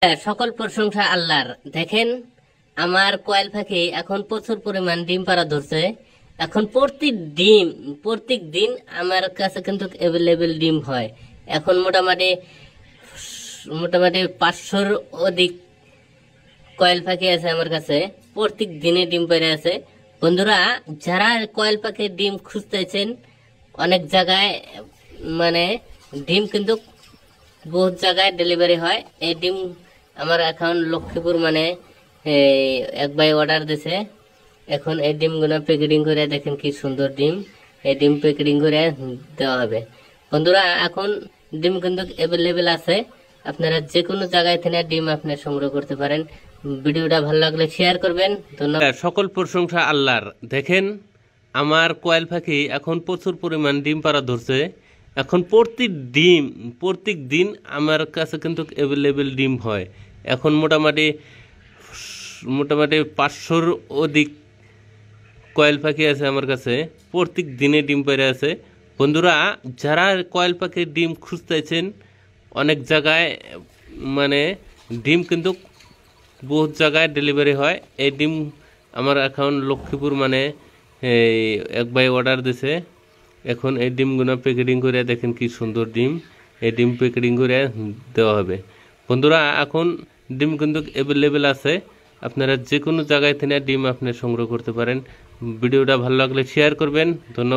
সকল প্রশংসা আল্লাহর। দেখেন আমার কোয়েল পাখি এখন প্রচুর পরিমাণ ডিম পাড়া ধরছে। এখন প্রত্যেক দিন আমার কাছে কিন্তু অ্যাভেলেবেল ডিম হয়। এখন মোটামুটি 500-র অধিক কোয়েল পাখি আছে আমার কাছে, প্রত্যেক দিনে ডিম পেড়ে আছে। বন্ধুরা, যারা কোয়েল পাখির ডিম খুঁজতেছেন, অনেক জায়গায় মানে ডিম কিন্তু বহুত জায়গায় ডেলিভারি হয়। এই ডিম আমার এখন লক্ষ্মীপুর এক ভাই অর্ডার দিছে। এখন এই ডিমগুলো প্যাকেটিং করে দেখেন কি সুন্দর ডিম। এই ডিম প্যাকেটিং করে দেওয়া হবে। বন্ধুরা, এখন ডিম কিন্তু অ্যাভেলেবেল আছে, আপনারা যে কোনো জায়গায় থেকে ডিম আপনি সংগ্রহ করতে পারেন। ভিডিওটা ভালো লাগলে শেয়ার করবেন। ধন্যবাদ। সকল প্রশংসা আল্লাহর। দেখেন আমার কোয়েল পাখি এখন প্রচুর পরিমাণ ডিম পাড়া ধরছে। এখন প্রত্যেক দিন আমার কাছে কিন্তু অ্যাভেলেবেল ডিম হয়। এখন মোটামুটি 500-র অধিক কোয়েল পাখি আছে আমার কাছে, প্রত্যেক দিনে ডিম পেড়ে আছে। বন্ধুরা, যারা কোয়েল পাখির ডিম খুঁজতেছেন, অনেক জায়গায় ডিম কিন্তু বহুত জায়গায় ডেলিভারি হয়। এই ডিম আমার এখন লক্ষ্মীপুর এক ভাই অর্ডার দিছে। এখন এই ডিমগুলো প্যাকেটিং করে দেখেন কি সুন্দর ডিম। এই ডিম প্যাকেটিং করে দেওয়া হবে। বন্ধুরা, এখন ডিম কিন্তু অ্যাভেলেবেল আছে, আপনারা যে কোনো জায়গায় থেকে ডিম আপনি সংগ্রহ করতে পারেন। ভিডিওটা ভালো লাগলে শেয়ার করবেন। ধন্যবাদ।